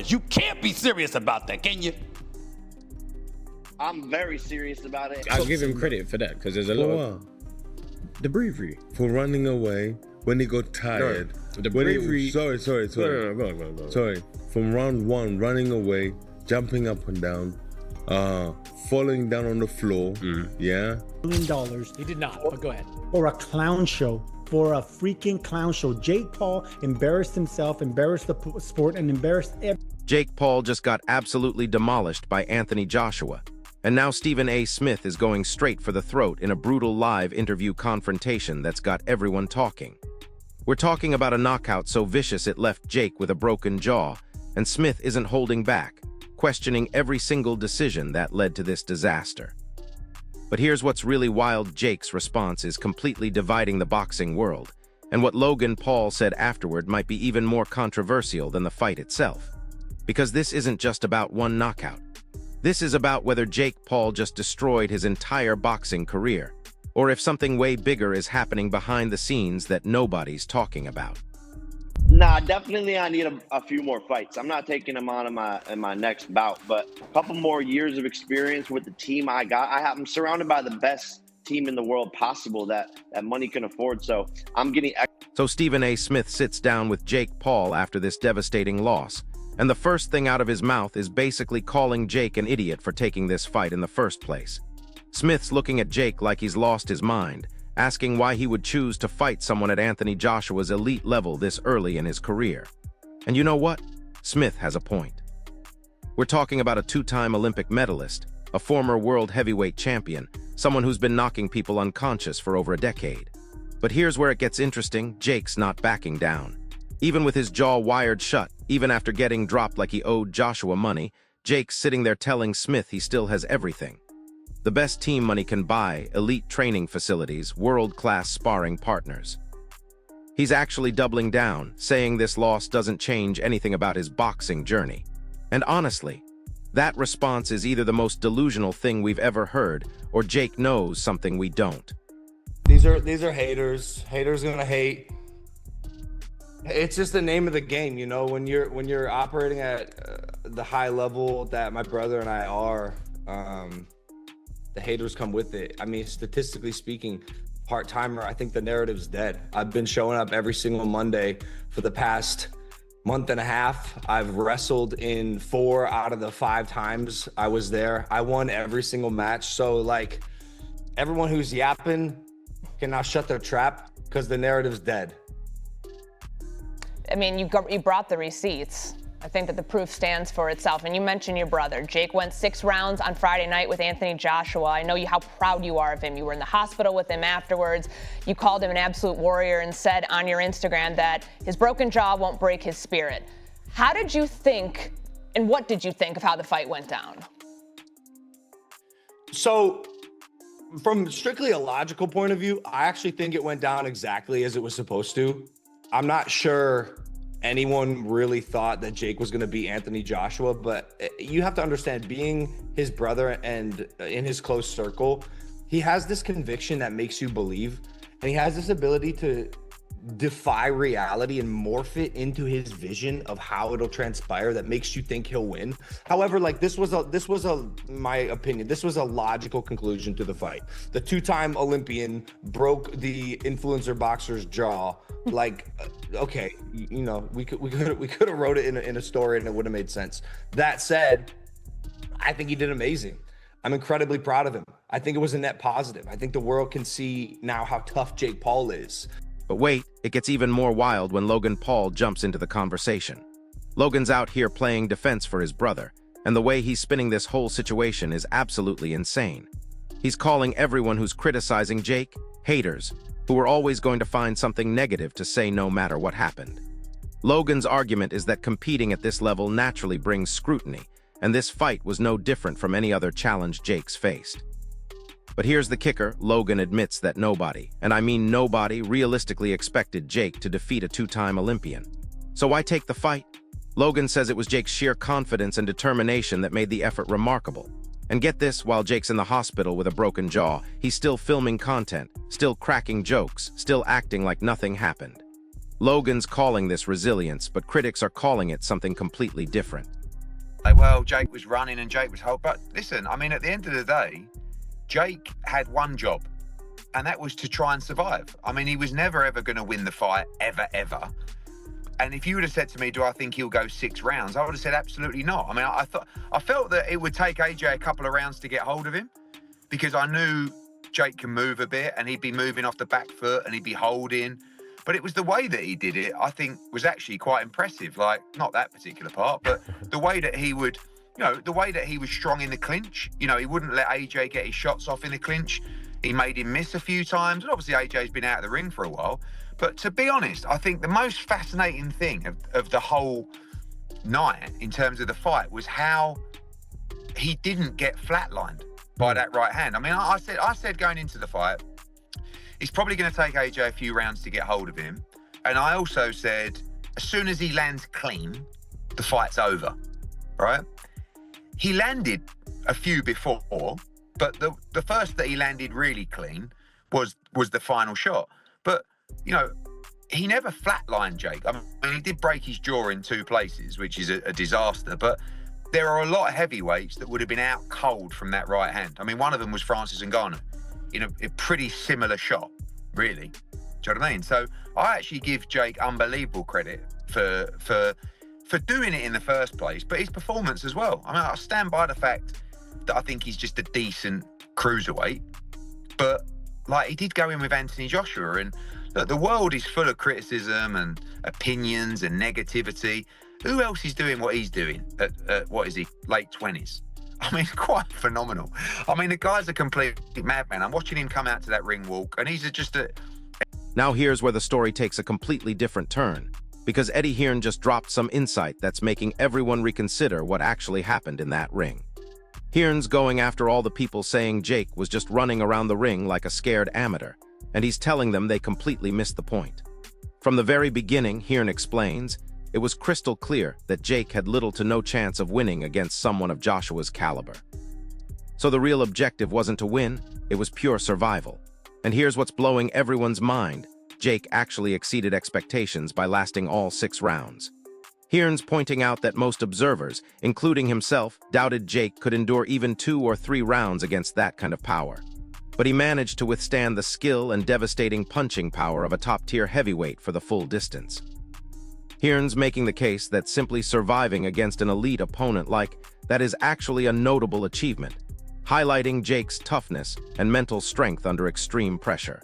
You can't be serious about that, can you? I'm very serious about it. I'll give him credit for that because there's a lot of the bravery for running away when he got tired. No, the bravery. Sorry. No, go on. Sorry. From round one, running away, jumping up and down, falling down on the floor. Yeah. $1 million. He did not, but go ahead. For a clown show. For a freaking clown show. Jake Paul embarrassed himself, embarrassed the sport, and embarrassed everyone. Jake Paul just got absolutely demolished by Anthony Joshua. And now Stephen A. Smith is going straight for the throat in a brutal live interview confrontation that's got everyone talking. We're talking about a knockout so vicious it left Jake with a broken jaw, and Smith isn't holding back, questioning every single decision that led to this disaster. But here's what's really wild: Jake's response is completely dividing the boxing world, and what Logan Paul said afterward might be even more controversial than the fight itself. Because this isn't just about one knockout. This is about whether Jake Paul just destroyed his entire boxing career, or if something way bigger is happening behind the scenes that nobody's talking about. Nah, definitely I need a few more fights. I'm not taking him on in my next bout, but a couple more years of experience with the team I got. I'm surrounded by the best team in the world possible that money can afford, so I'm getting... So Stephen A. Smith sits down with Jake Paul after this devastating loss, and the first thing out of his mouth is basically calling Jake an idiot for taking this fight in the first place. Smith's looking at Jake like he's lost his mind, asking why he would choose to fight someone at Anthony Joshua's elite level this early in his career. And you know what? Smith has a point. We're talking about a two-time Olympic medalist, a former world heavyweight champion, someone who's been knocking people unconscious for over a decade. But here's where it gets interesting: Jake's not backing down. Even with his jaw wired shut, even after getting dropped like he owed Joshua money, Jake's sitting there telling Smith he still has everything. The best team money can buy: elite training facilities, world-class sparring partners. He's actually doubling down, saying this loss doesn't change anything about his boxing journey. And honestly, that response is either the most delusional thing we've ever heard, or Jake knows something we don't. These are haters. Haters gonna hate. It's just the name of the game, you know. When you're operating at the high level that my brother and I are, the haters come with it. I mean, statistically speaking, part-timer, I think the narrative's dead. I've been showing up every single Monday for the past month and a half. I've wrestled in 4 out of the 5 times I was there. I won every single match. So like, everyone who's yapping can now shut their trap because the narrative's dead. I mean, you brought the receipts. I think that the proof stands for itself. And you mentioned your brother. Jake went 6 rounds on Friday night with Anthony Joshua. I know how proud you are of him. You were in the hospital with him afterwards. You called him an absolute warrior and said on your Instagram that his broken jaw won't break his spirit. How did you think, and what did you think of how the fight went down? So, from strictly a logical point of view, I actually think it went down exactly as it was supposed to. I'm not sure anyone really thought that Jake was going to beat Anthony Joshua, but you have to understand, being his brother and in his close circle, he has this conviction that makes you believe, and he has this ability to defy reality and morph it into his vision of how it'll transpire that makes you think he'll win. However, like this was my opinion, this was a logical conclusion to the fight. The 2-time Olympian broke the influencer boxer's jaw. Like, okay, you know, we could have wrote it in a story and it would have made sense. That said, I think he did amazing. I'm incredibly proud of him. I think it was a net positive. I think the world can see now how tough Jake Paul is. But wait, it gets even more wild when Logan Paul jumps into the conversation. Logan's out here playing defense for his brother, and the way he's spinning this whole situation is absolutely insane. He's calling everyone who's criticizing Jake haters, who are always going to find something negative to say no matter what happened. Logan's argument is that competing at this level naturally brings scrutiny, and this fight was no different from any other challenge Jake's faced. But here's the kicker: Logan admits that nobody, and I mean nobody, realistically expected Jake to defeat a 2-time Olympian. So why take the fight? Logan says it was Jake's sheer confidence and determination that made the effort remarkable. And get this, while Jake's in the hospital with a broken jaw, he's still filming content, still cracking jokes, still acting like nothing happened. Logan's calling this resilience, but critics are calling it something completely different. Like, well, Jake was running and Jake was hold. But listen, I mean, at the end of the day, Jake had one job, and that was to try and survive. I mean, he was never, ever going to win the fight, ever, ever. And if you would have said to me, do I think he'll go 6 rounds? I would have said absolutely not. I mean, I felt that it would take AJ a couple of rounds to get hold of him, because I knew Jake can move a bit and he'd be moving off the back foot and he'd be holding. But it was the way that he did it, I think, was actually quite impressive. Like, not that particular part, but the way that he would, you know, the way that he was strong in the clinch. You know, he wouldn't let AJ get his shots off in the clinch. He made him miss a few times. And obviously AJ's been out of the ring for a while. But to be honest, I think the most fascinating thing of the whole night in terms of the fight was how he didn't get flatlined by that right hand. I mean, I said going into the fight, it's probably going to take AJ a few rounds to get hold of him. And I also said, as soon as he lands clean, the fight's over, right? He landed a few before, but the first that he landed really clean was the final shot. But, you know, he never flatlined Jake. I mean, he did break his jaw in 2 places, which is a disaster. But there are a lot of heavyweights that would have been out cold from that right hand. I mean, one of them was Francis Ngannou, in a pretty similar shot, really. Do you know what I mean? So I actually give Jake unbelievable credit for doing it in the first place, but his performance as well. I mean, I stand by the fact that I think he's just a decent cruiserweight, but like, he did go in with Anthony Joshua, and look, the world is full of criticism and opinions and negativity. Who else is doing what he's doing at what is he, late 20s? I mean, quite phenomenal. I mean, the guy's a complete madman. I'm watching him come out to that ring walk, and he's just a... Now here's where the story takes a completely different turn, because Eddie Hearn just dropped some insight that's making everyone reconsider what actually happened in that ring. Hearn's going after all the people saying Jake was just running around the ring like a scared amateur, and he's telling them they completely missed the point. From the very beginning, Hearn explains, it was crystal clear that Jake had little to no chance of winning against someone of Joshua's caliber. So the real objective wasn't to win, it was pure survival. And here's what's blowing everyone's mind. Jake actually exceeded expectations by lasting all 6 rounds. Hearn's pointing out that most observers, including himself, doubted Jake could endure even 2 or 3 rounds against that kind of power. But he managed to withstand the skill and devastating punching power of a top-tier heavyweight for the full distance. Hearn's making the case that simply surviving against an elite opponent like that is actually a notable achievement, highlighting Jake's toughness and mental strength under extreme pressure.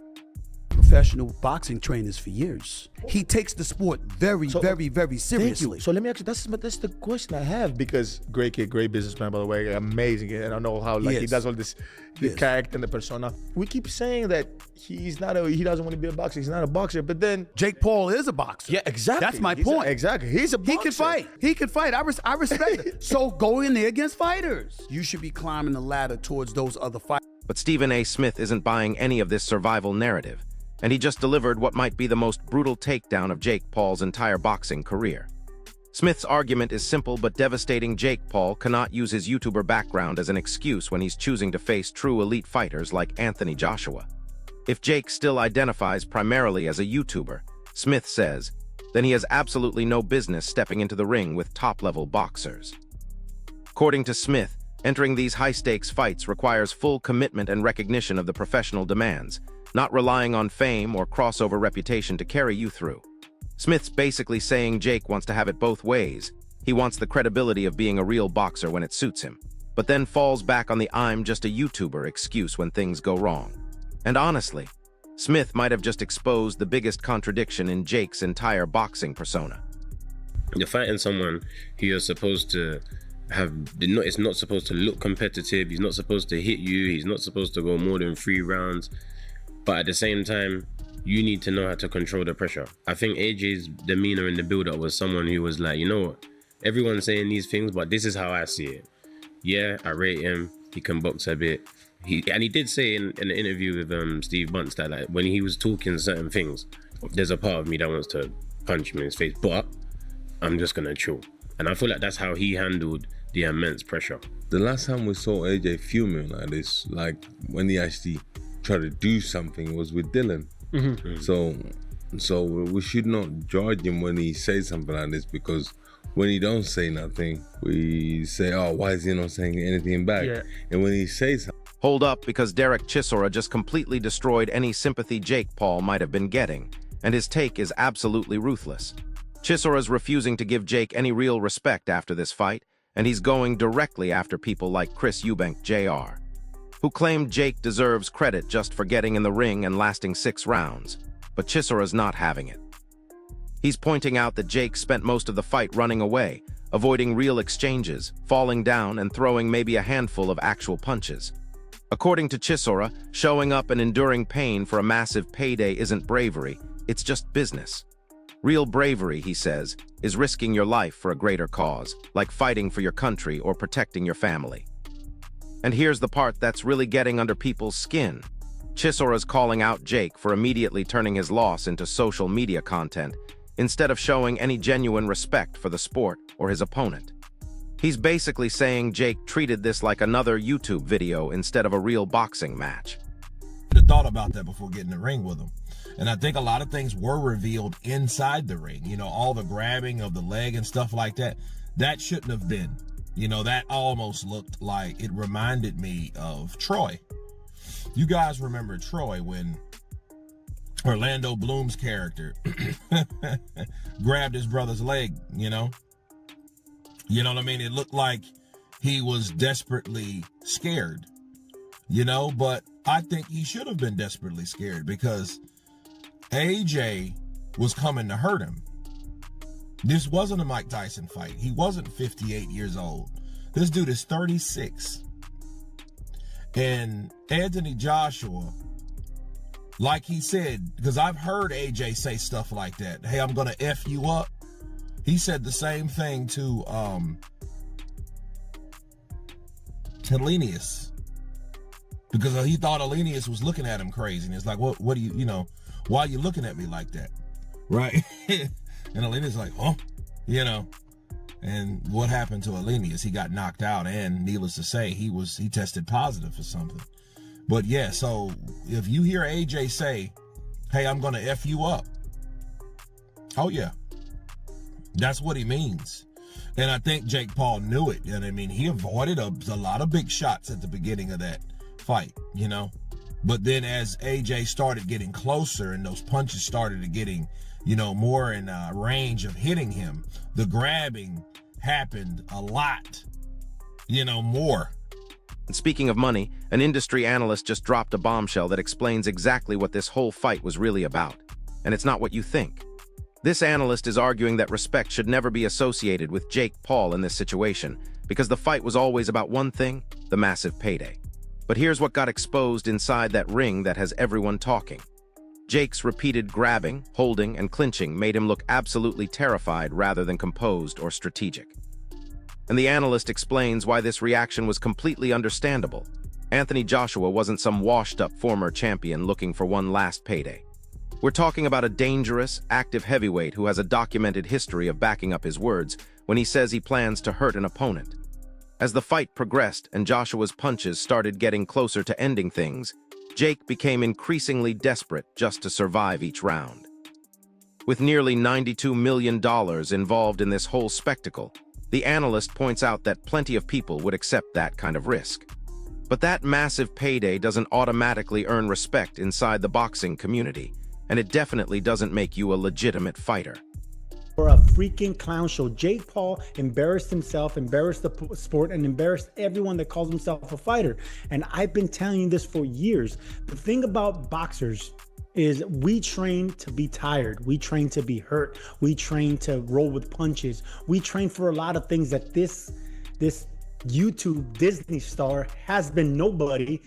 Professional boxing trainers for years. He takes the sport very seriously. Thank you. So let me ask you, that's the question I have, because great kid, great businessman, by the way, amazing, and I know how like he does all this, the character and the persona. We keep saying that he doesn't want to be a boxer. He's not a boxer, but then Jake Paul is a boxer. Yeah, exactly. That's my point. Exactly. He's a boxer. He can fight. He can fight. I respect it. So go in there against fighters. You should be climbing the ladder towards those other fighters. But Stephen A. Smith isn't buying any of this survival narrative, and he just delivered what might be the most brutal takedown of Jake Paul's entire boxing career. Smith's argument is simple but devastating. Jake Paul cannot use his YouTuber background as an excuse when he's choosing to face true elite fighters like Anthony Joshua. If Jake still identifies primarily as a YouTuber, Smith says, then he has absolutely no business stepping into the ring with top-level boxers. According to Smith, entering these high-stakes fights requires full commitment and recognition of the professional demands, not relying on fame or crossover reputation to carry you through. Smith's basically saying Jake wants to have it both ways. He wants the credibility of being a real boxer when it suits him, but then falls back on the "I'm just a YouTuber" excuse when things go wrong. And honestly, Smith might have just exposed the biggest contradiction in Jake's entire boxing persona. You're fighting someone who you're supposed to it's not supposed to look competitive, he's not supposed to hit you, he's not supposed to go more than 3 rounds. But at the same time, you need to know how to control the pressure. I think AJ's demeanor in the build-up was someone who was like, you know what, everyone's saying these things, but this is how I see it. Yeah, I rate him, he can box a bit. He did say in an interview with Steve Bunce that like when he was talking certain things, there's a part of me that wants to punch him in his face, but I'm just gonna chill. And I feel like that's how he handled the immense pressure. The last time we saw AJ fuming like this, like when he actually tried to do something, was with Dylan. So So we should not judge him when he says something like this, because when he don't say nothing, we say, oh, why is he not saying anything back? Yeah. And when he says something, Hold up, because Derek Chisora just completely destroyed any sympathy Jake Paul might have been getting, and his take is absolutely ruthless. Chisora's refusing to give Jake any real respect after this fight, and he's going directly after people like Chris Eubank Jr., who claimed Jake deserves credit just for getting in the ring and lasting 6 rounds, but Chisora's not having it. He's pointing out that Jake spent most of the fight running away, avoiding real exchanges, falling down, and throwing maybe a handful of actual punches. According to Chisora, showing up and enduring pain for a massive payday isn't bravery, it's just business. Real bravery, he says, is risking your life for a greater cause, like fighting for your country or protecting your family. And here's the part that's really getting under people's skin. Chisora's calling out Jake for immediately turning his loss into social media content, instead of showing any genuine respect for the sport or his opponent. He's basically saying Jake treated this like another YouTube video instead of a real boxing match. I thought about that before getting in the ring with him. And I think a lot of things were revealed inside the ring. You know, all the grabbing of the leg and stuff like that. That shouldn't have been. You know, that almost looked like, it reminded me of Troy. You guys remember Troy when Orlando Bloom's character grabbed his brother's leg, you know? You know what I mean? It looked like he was desperately scared, you know? But I think he should have been desperately scared, because AJ was coming to hurt him. This wasn't a Mike Tyson fight. He wasn't 58 years old. This dude is 36. And Anthony Joshua, like he said, because I've heard AJ say stuff like that. Hey, I'm going to F you up. He said the same thing to Helenius, because he thought Helenius was looking at him crazy. And it's like, what do you know, why are you looking at me like that? Right? And Helenius like, huh? You know, and what happened to Helenius? He got knocked out, and needless to say, he tested positive for something. But yeah, so if you hear AJ say, hey, I'm going to F you up. Oh yeah. That's what he means. And I think Jake Paul knew it. And I mean, he avoided a lot of big shots at the beginning of that fight, you know. But then as AJ started getting closer and those punches started getting, you know, more in range of hitting him, the grabbing happened a lot, you know, more. And speaking of money, an industry analyst just dropped a bombshell that explains exactly what this whole fight was really about. And it's not what you think. This analyst is arguing that respect should never be associated with Jake Paul in this situation, because the fight was always about one thing, the massive payday. But here's what got exposed inside that ring that has everyone talking. Jake's repeated grabbing, holding, and clinching made him look absolutely terrified rather than composed or strategic. And the analyst explains why this reaction was completely understandable. Anthony Joshua wasn't some washed-up former champion looking for one last payday. We're talking about a dangerous, active heavyweight who has a documented history of backing up his words when he says he plans to hurt an opponent. As the fight progressed and Joshua's punches started getting closer to ending things, Jake became increasingly desperate just to survive each round. With nearly $92 million involved in this whole spectacle, the analyst points out that plenty of people would accept that kind of risk. But that massive payday doesn't automatically earn respect inside the boxing community, and it definitely doesn't make you a legitimate fighter. For a freaking clown show, Jake Paul embarrassed himself, embarrassed the sport, and embarrassed everyone that calls himself a fighter. And I've been telling you this for years. The thing about boxers is we train to be tired. We train to be hurt. We train to roll with punches. We train for a lot of things that this YouTube Disney star has been nobody.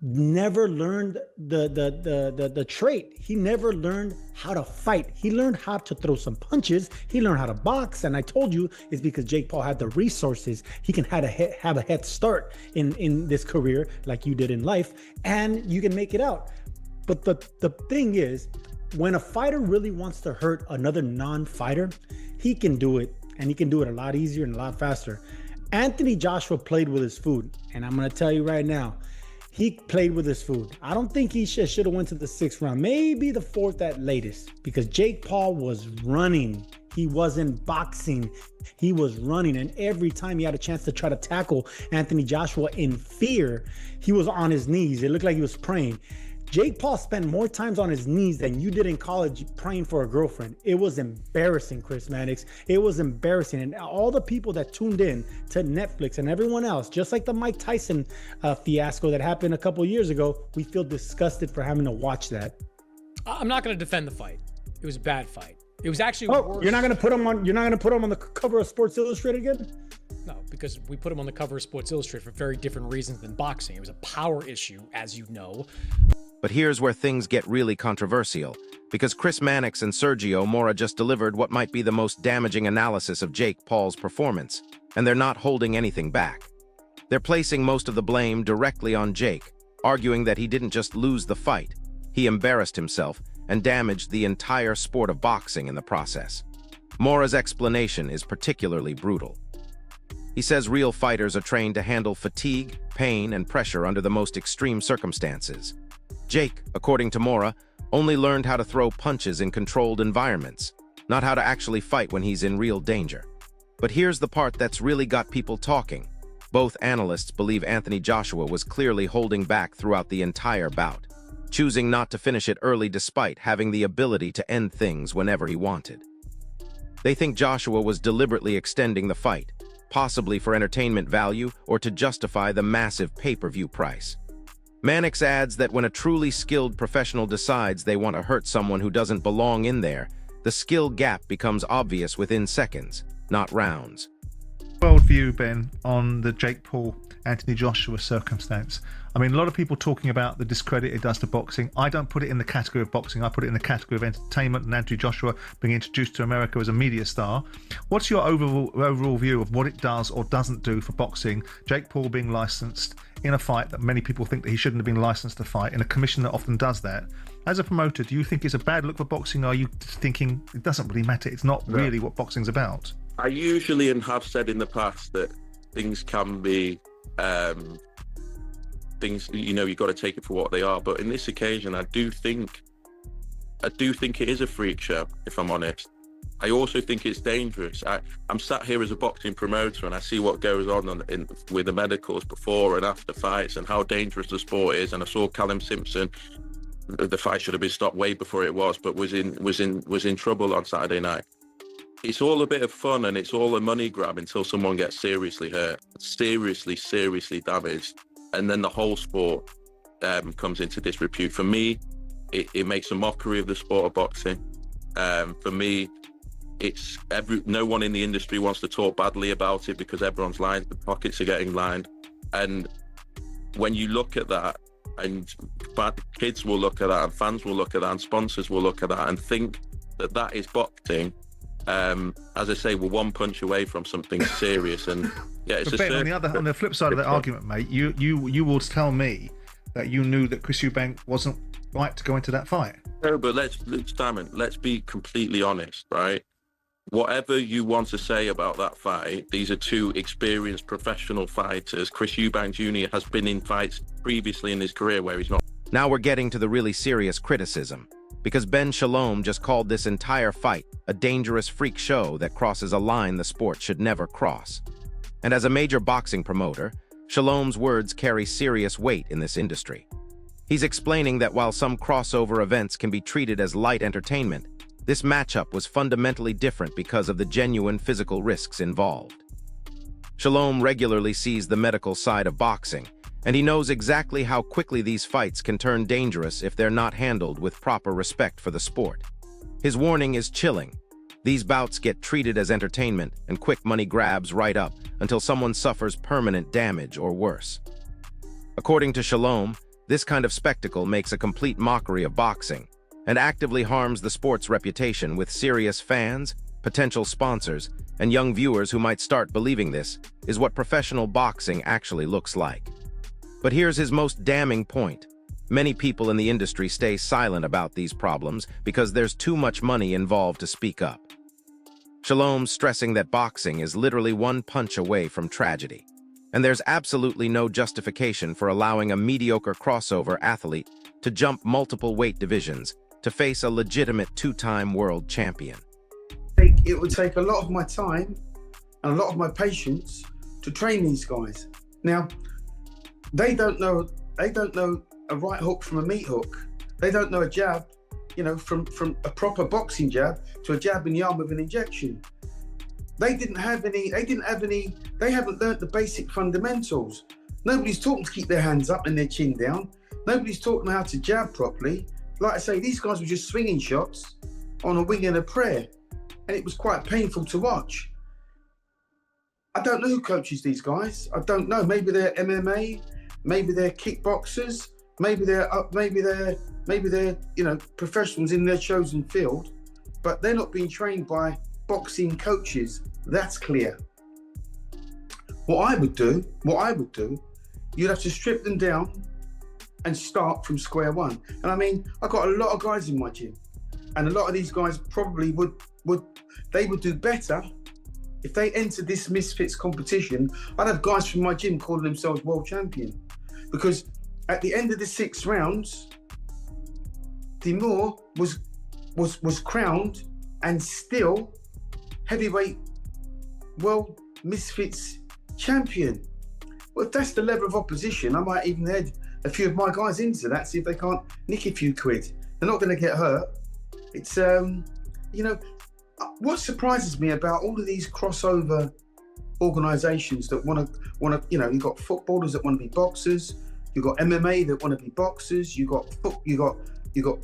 Never learned the trait. He never learned how to fight. He learned how to throw some punches. He learned how to box. And I told you it's because Jake Paul had the resources. He can have a head start in this career like you did in life, and you can make it out. But the thing is, when a fighter really wants to hurt another non-fighter, he can do it, and he can do it a lot easier and a lot faster. Anthony Joshua played with his food, and I'm going to tell you right now, he played with his food. I don't think he should have went to the 6th round, maybe the 4th at latest, because Jake Paul was running. He wasn't boxing. He was running. And every time he had a chance to try to tackle Anthony Joshua in fear, he was on his knees. It looked like he was praying. Jake Paul spent more times on his knees than you did in college praying for a girlfriend. It was embarrassing, Chris Mannix. It was embarrassing. And all the people that tuned in to Netflix and everyone else, just like the Mike Tyson fiasco that happened a couple years ago, we feel disgusted for having to watch that. I'm not going to defend the fight. It was a bad fight. It was actually worse. You're not going to put him on. You're not going to put him on the cover of Sports Illustrated again? No, because we put him on the cover of Sports Illustrated for very different reasons than boxing. It was a power issue, as you know. But here's where things get really controversial, because Chris Mannix and Sergio Mora just delivered what might be the most damaging analysis of Jake Paul's performance, and they're not holding anything back. They're placing most of the blame directly on Jake, arguing that he didn't just lose the fight, he embarrassed himself and damaged the entire sport of boxing in the process. Mora's explanation is particularly brutal. He says real fighters are trained to handle fatigue, pain, and pressure under the most extreme circumstances. Jake, according to Mora, only learned how to throw punches in controlled environments, not how to actually fight when he's in real danger. But here's the part that's really got people talking. Both analysts believe Anthony Joshua was clearly holding back throughout the entire bout, choosing not to finish it early despite having the ability to end things whenever he wanted. They think Joshua was deliberately extending the fight, possibly for entertainment value or to justify the massive pay-per-view price. Mannix adds that when a truly skilled professional decides they want to hurt someone who doesn't belong in there, the skill gap becomes obvious within seconds, not rounds. Worldview, Ben, on the Jake Paul, Anthony Joshua circumstance. I mean, a lot of people talking about the discredit it does to boxing. I don't put it in the category of boxing. I put it in the category of entertainment and Anthony Joshua being introduced to America as a media star. What's your overall view of what it does or doesn't do for boxing? Jake Paul being licensed in a fight that many people think that he shouldn't have been licensed to fight, in a commission that often does that. As a promoter, do you think it's a bad look for boxing, or are you thinking it doesn't really matter? It's not really what boxing's about. I usually and have said in the past that things can be things, you know, you've got to take it for what they are. But in this occasion, I do think it is a freak show, if I'm honest. I also think it's dangerous. I'm sat here as a boxing promoter and I see what goes on with the medicals before and after fights and how dangerous the sport is. And I saw Callum Simpson, the fight should have been stopped way before it was, but was in trouble on Saturday night. It's all a bit of fun and it's all a money grab until someone gets seriously hurt, seriously damaged. And then the whole sport comes into disrepute. For me, it makes a mockery of the sport of boxing. For me, no one in the industry wants to talk badly about it because everyone's lined, the pockets are getting lined. And when you look at that, and kids will look at that, and fans will look at that, and sponsors will look at that and think that that is boxing, as I say, we're one punch away from something serious. And yeah, it's Ben, on the flip side of that argument, mate, you will tell me that you knew that Chris Eubank wasn't right to go into that fight. No, but let's be completely honest, right? Whatever you want to say about that fight, these are two experienced professional fighters. Chris Eubank Jr. has been in fights previously in his career where he's not. Now we're getting to the really serious criticism, because Ben Shalom just called this entire fight a dangerous freak show that crosses a line the sport should never cross. And as a major boxing promoter, Shalom's words carry serious weight in this industry. He's explaining that while some crossover events can be treated as light entertainment, this matchup was fundamentally different because of the genuine physical risks involved. Shalom regularly sees the medical side of boxing, and he knows exactly how quickly these fights can turn dangerous if they're not handled with proper respect for the sport. His warning is chilling. These bouts get treated as entertainment and quick money grabs right up until someone suffers permanent damage or worse. According to Shalom, this kind of spectacle makes a complete mockery of boxing and actively harms the sport's reputation with serious fans, potential sponsors, and young viewers who might start believing this is what professional boxing actually looks like. But here's his most damning point. Many people in the industry stay silent about these problems because there's too much money involved to speak up. Shalom's stressing that boxing is literally one punch away from tragedy. And there's absolutely no justification for allowing a mediocre crossover athlete to jump multiple weight divisions to face a legitimate two-time world champion. It would take a lot of my time and a lot of my patience to train these guys. Now, they don't know a right hook from a meat hook. They don't know a jab, from a proper boxing jab to a jab in the arm with an injection. They haven't learnt the basic fundamentals. Nobody's taught them to keep their hands up and their chin down. Nobody's taught them how to jab properly. Like I say, these guys were just swinging shots on a wing and a prayer. And it was quite painful to watch. I don't know who coaches these guys. I don't know. Maybe they're MMA, maybe they're kickboxers, maybe they're professionals in their chosen field, but they're not being trained by boxing coaches. That's clear. What I would do, you'd have to strip them down and start from square one. And I mean, I've got a lot of guys in my gym, and a lot of these guys probably would do better if they entered this Misfits competition. I'd have guys from my gym calling themselves world champion, because at the end of the 6 rounds, Timur was crowned and still heavyweight world Misfits champion. Well, if that's the level of opposition, I might even head a few of my guys into that, see if they can't nick a few quid. They're not going to get hurt. It's what surprises me about all of these crossover organisations that want to, you've got footballers that want to be boxers, you've got MMA that want to be boxers, you've got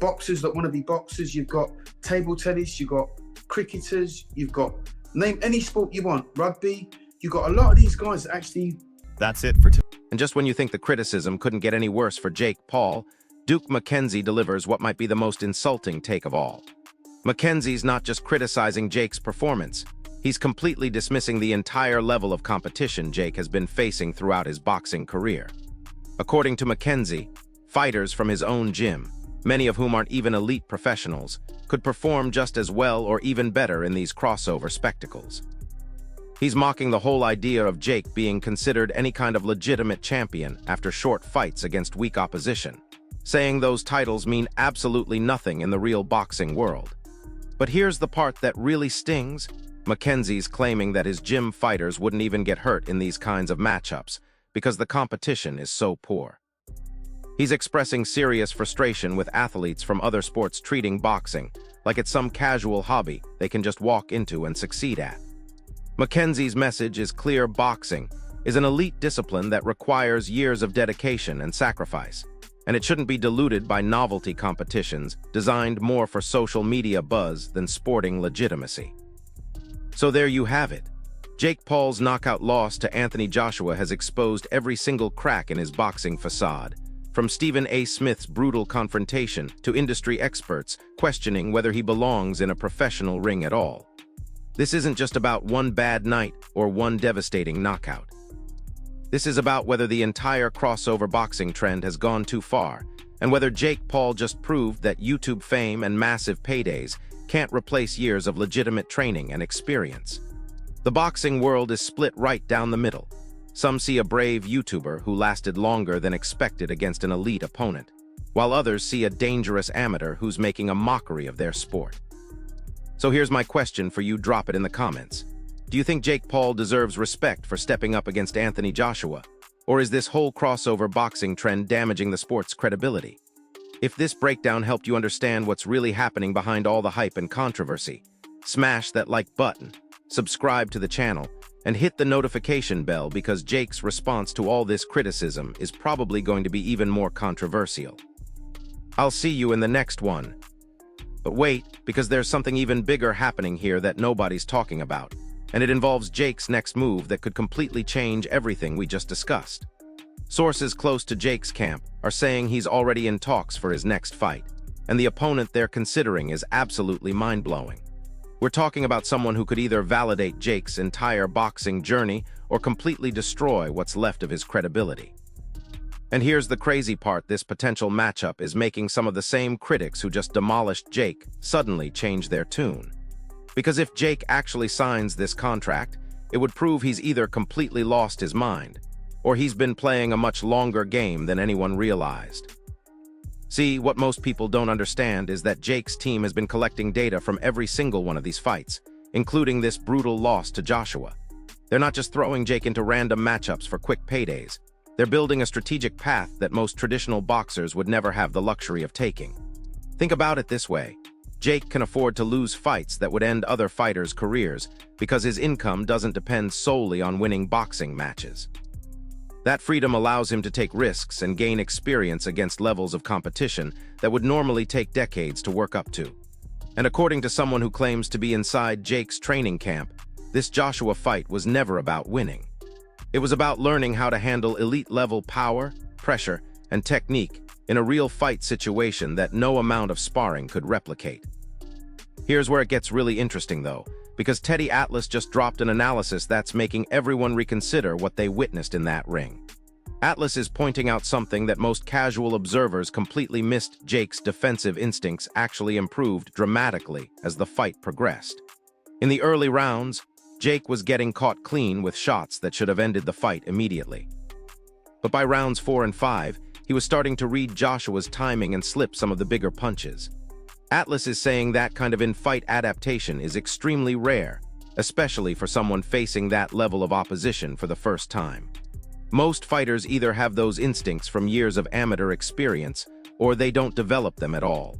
boxers that want to be boxers, you've got table tennis, you've got cricketers, you've got, name any sport you want, rugby. You've got a lot of these guys that actually. That's it for today. And just when you think the criticism couldn't get any worse for Jake Paul, Duke McKenzie delivers what might be the most insulting take of all. McKenzie's not just criticizing Jake's performance, he's completely dismissing the entire level of competition Jake has been facing throughout his boxing career. According to McKenzie, fighters from his own gym, many of whom aren't even elite professionals, could perform just as well or even better in these crossover spectacles. He's mocking the whole idea of Jake being considered any kind of legitimate champion after short fights against weak opposition, saying those titles mean absolutely nothing in the real boxing world. But here's the part that really stings. McKenzie's claiming that his gym fighters wouldn't even get hurt in these kinds of matchups because the competition is so poor. He's expressing serious frustration with athletes from other sports treating boxing like it's some casual hobby they can just walk into and succeed at. McKenzie's message is clear: boxing is an elite discipline that requires years of dedication and sacrifice, and it shouldn't be diluted by novelty competitions designed more for social media buzz than sporting legitimacy. So there you have it. Jake Paul's knockout loss to Anthony Joshua has exposed every single crack in his boxing facade, from Stephen A. Smith's brutal confrontation to industry experts questioning whether he belongs in a professional ring at all. This isn't just about one bad night or one devastating knockout. This is about whether the entire crossover boxing trend has gone too far, and whether Jake Paul just proved that YouTube fame and massive paydays can't replace years of legitimate training and experience. The boxing world is split right down the middle. Some see a brave YouTuber who lasted longer than expected against an elite opponent, while others see a dangerous amateur who's making a mockery of their sport. So here's my question for you, drop it in the comments. Do you think Jake Paul deserves respect for stepping up against Anthony Joshua? Or is this whole crossover boxing trend damaging the sport's credibility? If this breakdown helped you understand what's really happening behind all the hype and controversy, smash that like button, subscribe to the channel, and hit the notification bell, because Jake's response to all this criticism is probably going to be even more controversial. I'll see you in the next one. But wait, because there's something even bigger happening here that nobody's talking about, and it involves Jake's next move that could completely change everything we just discussed. Sources close to Jake's camp are saying he's already in talks for his next fight, and the opponent they're considering is absolutely mind-blowing. We're talking about someone who could either validate Jake's entire boxing journey or completely destroy what's left of his credibility. And here's the crazy part: this potential matchup is making some of the same critics who just demolished Jake suddenly change their tune. Because if Jake actually signs this contract, it would prove he's either completely lost his mind, or he's been playing a much longer game than anyone realized. See, what most people don't understand is that Jake's team has been collecting data from every single one of these fights, including this brutal loss to Joshua. They're not just throwing Jake into random matchups for quick paydays. They're building a strategic path that most traditional boxers would never have the luxury of taking. Think about it this way. Jake can afford to lose fights that would end other fighters' careers because his income doesn't depend solely on winning boxing matches. That freedom allows him to take risks and gain experience against levels of competition that would normally take decades to work up to. And according to someone who claims to be inside Jake's training camp, this Joshua fight was never about winning. It was about learning how to handle elite-level power, pressure, and technique in a real fight situation that no amount of sparring could replicate. Here's where it gets really interesting, though, because Teddy Atlas just dropped an analysis that's making everyone reconsider what they witnessed in that ring. Atlas is pointing out something that most casual observers completely missed. Jake's defensive instincts actually improved dramatically as the fight progressed. In the early rounds, Jake was getting caught clean with shots that should have ended the fight immediately. But by rounds 4 and 5, he was starting to read Joshua's timing and slip some of the bigger punches. Atlas is saying that kind of in-fight adaptation is extremely rare, especially for someone facing that level of opposition for the first time. Most fighters either have those instincts from years of amateur experience, or they don't develop them at all.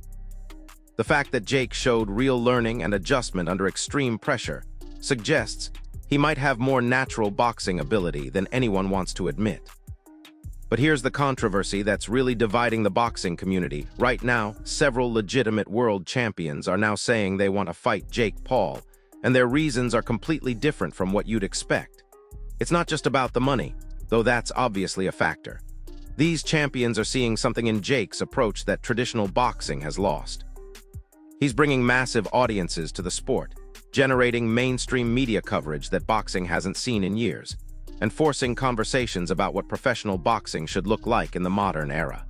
The fact that Jake showed real learning and adjustment under extreme pressure suggests he might have more natural boxing ability than anyone wants to admit. But here's the controversy that's really dividing the boxing community. Right now, several legitimate world champions are now saying they want to fight Jake Paul, and their reasons are completely different from what you'd expect. It's not just about the money, though that's obviously a factor. These champions are seeing something in Jake's approach that traditional boxing has lost. He's bringing massive audiences to the sport, generating mainstream media coverage that boxing hasn't seen in years, and forcing conversations about what professional boxing should look like in the modern era.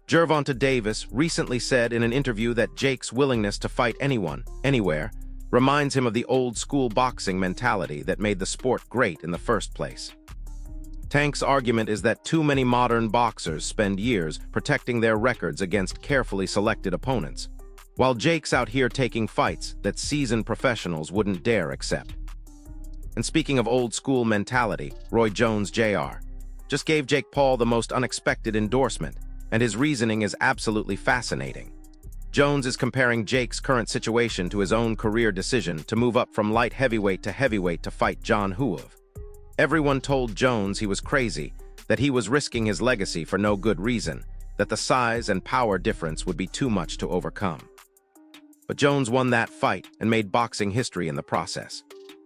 Gervonta Davis recently said in an interview that Jake's willingness to fight anyone, anywhere, reminds him of the old-school boxing mentality that made the sport great in the first place. Tank's argument is that too many modern boxers spend years protecting their records against carefully selected opponents, while Jake's out here taking fights that seasoned professionals wouldn't dare accept. And speaking of old-school mentality, Roy Jones Jr. just gave Jake Paul the most unexpected endorsement, and his reasoning is absolutely fascinating. Jones is comparing Jake's current situation to his own career decision to move up from light heavyweight to fight John Huov. Everyone told Jones he was crazy, that he was risking his legacy for no good reason, that the size and power difference would be too much to overcome. But Jones won that fight and made boxing history in the process.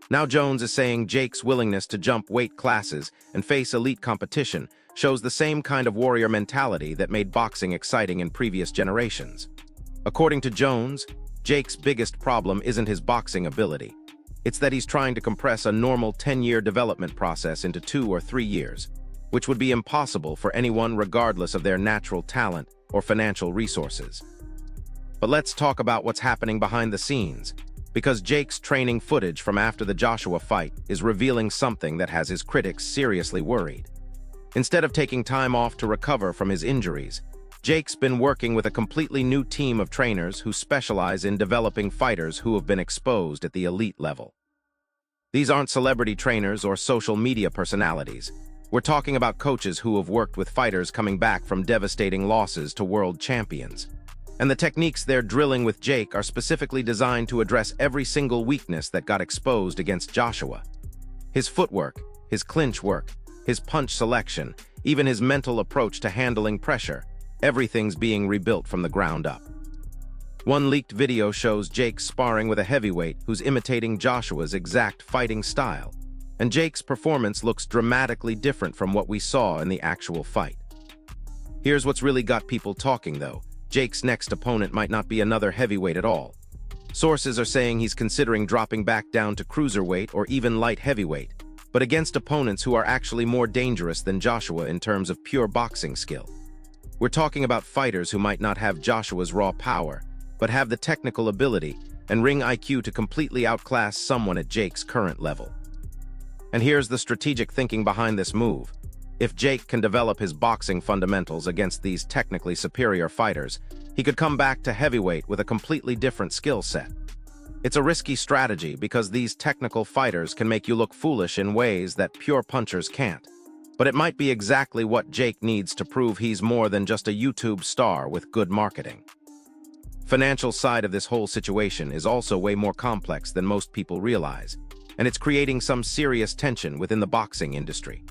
Now Jones is saying Jake's willingness to jump weight classes and face elite competition shows the same kind of warrior mentality that made boxing exciting in previous generations. According to Jones, Jake's biggest problem isn't his boxing ability. It's that he's trying to compress a normal 10-year development process into 2 or 3 years, which would be impossible for anyone regardless of their natural talent or financial resources. But let's talk about what's happening behind the scenes, because Jake's training footage from after the Joshua fight is revealing something that has his critics seriously worried. Instead of taking time off to recover from his injuries, Jake's been working with a completely new team of trainers who specialize in developing fighters who have been exposed at the elite level. These aren't celebrity trainers or social media personalities. We're talking about coaches who have worked with fighters coming back from devastating losses to world champions. And the techniques they're drilling with Jake are specifically designed to address every single weakness that got exposed against Joshua. His footwork, his clinch work, his punch selection, even his mental approach to handling pressure, everything's being rebuilt from the ground up. One leaked video shows Jake sparring with a heavyweight who's imitating Joshua's exact fighting style, and Jake's performance looks dramatically different from what we saw in the actual fight. Here's what's really got people talking, though. Jake's next opponent might not be another heavyweight at all. Sources are saying he's considering dropping back down to cruiserweight or even light heavyweight, but against opponents who are actually more dangerous than Joshua in terms of pure boxing skill. We're talking about fighters who might not have Joshua's raw power, but have the technical ability and ring IQ to completely outclass someone at Jake's current level. And here's the strategic thinking behind this move. If Jake can develop his boxing fundamentals against these technically superior fighters, he could come back to heavyweight with a completely different skill set. It's a risky strategy because these technical fighters can make you look foolish in ways that pure punchers can't. But it might be exactly what Jake needs to prove he's more than just a YouTube star with good marketing. Financial side of this whole situation is also way more complex than most people realize, and it's creating some serious tension within the boxing industry.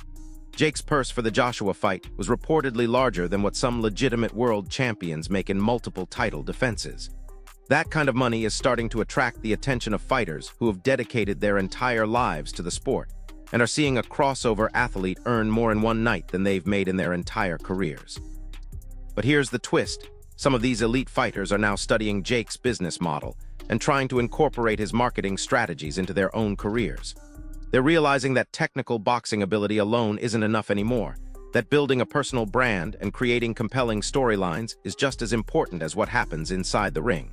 Jake's purse for the Joshua fight was reportedly larger than what some legitimate world champions make in multiple title defenses. That kind of money is starting to attract the attention of fighters who have dedicated their entire lives to the sport and are seeing a crossover athlete earn more in one night than they've made in their entire careers. But here's the twist. Some of these elite fighters are now studying Jake's business model and trying to incorporate his marketing strategies into their own careers. They're realizing that technical boxing ability alone isn't enough anymore, that building a personal brand and creating compelling storylines is just as important as what happens inside the ring.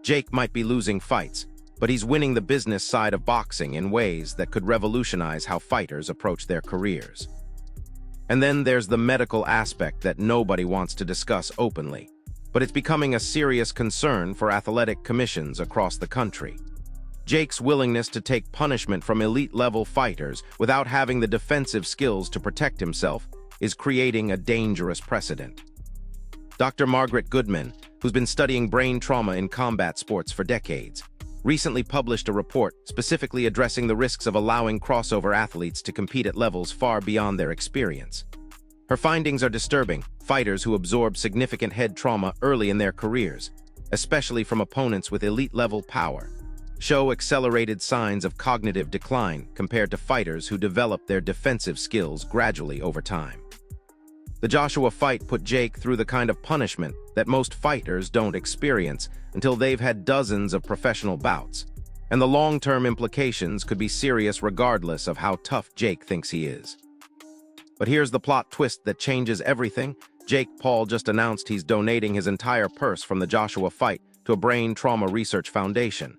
Jake might be losing fights, but he's winning the business side of boxing in ways that could revolutionize how fighters approach their careers. And then there's the medical aspect that nobody wants to discuss openly, but it's becoming a serious concern for athletic commissions across the country. Jake's willingness to take punishment from elite-level fighters without having the defensive skills to protect himself is creating a dangerous precedent. Dr. Margaret Goodman, who's been studying brain trauma in combat sports for decades, recently published a report specifically addressing the risks of allowing crossover athletes to compete at levels far beyond their experience. Her findings are disturbing. Fighters who absorb significant head trauma early in their careers, especially from opponents with elite-level power, show accelerated signs of cognitive decline compared to fighters who develop their defensive skills gradually over time. The Joshua fight put Jake through the kind of punishment that most fighters don't experience until they've had dozens of professional bouts, and the long-term implications could be serious regardless of how tough Jake thinks he is. But here's the plot twist that changes everything. Jake Paul just announced he's donating his entire purse from the Joshua fight to a brain trauma research foundation,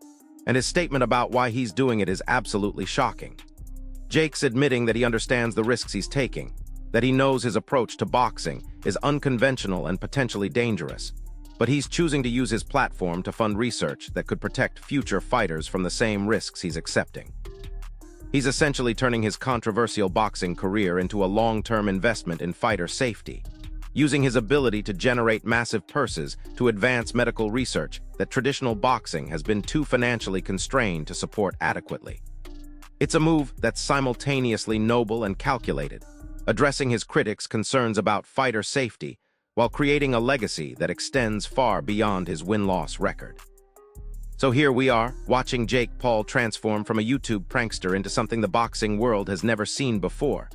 and his statement about why he's doing it is absolutely shocking. Jake's admitting that he understands the risks he's taking, that he knows his approach to boxing is unconventional and potentially dangerous, but he's choosing to use his platform to fund research that could protect future fighters from the same risks he's accepting. He's essentially turning his controversial boxing career into a long-term investment in fighter safety, using his ability to generate massive purses to advance medical research that traditional boxing has been too financially constrained to support adequately. It's a move that's simultaneously noble and calculated, addressing his critics' concerns about fighter safety while creating a legacy that extends far beyond his win-loss record. So here we are, watching Jake Paul transform from a YouTube prankster into something the boxing world has never seen before.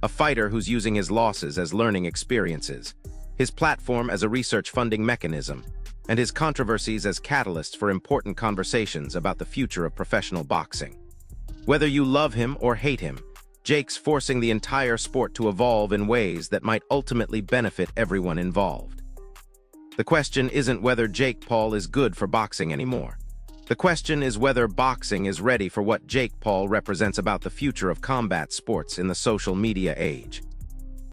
A fighter who's using his losses as learning experiences, his platform as a research funding mechanism, and his controversies as catalysts for important conversations about the future of professional boxing. Whether you love him or hate him, Jake's forcing the entire sport to evolve in ways that might ultimately benefit everyone involved. The question isn't whether Jake Paul is good for boxing anymore. The question is whether boxing is ready for what Jake Paul represents about the future of combat sports in the social media age.